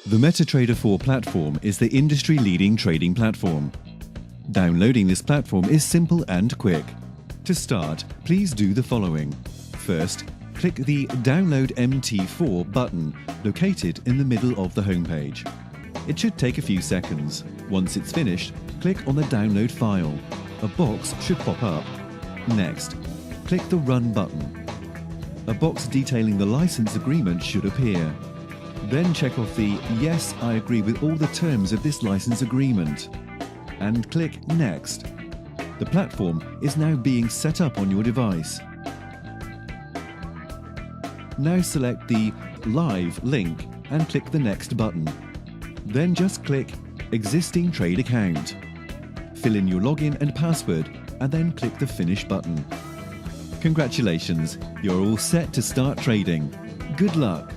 The MetaTrader 4 platform is the industry-leading trading platform. Downloading this platform is simple and quick. To start, please do the following. First, click the Download MT4 button located in the middle of the homepage. It should take a few seconds. Once it's finished, click on the download file. A box should pop up. Next, click the Run button. A box detailing the license agreement should appear. Then check off the Yes, I agree with all the terms of this license agreement and click Next. The platform is now being set up on your device. Now select the Live link and click the Next button. Then just click Existing Trade Account. Fill in your login and password and then click the Finish button. Congratulations, you're all set to start trading. Good luck!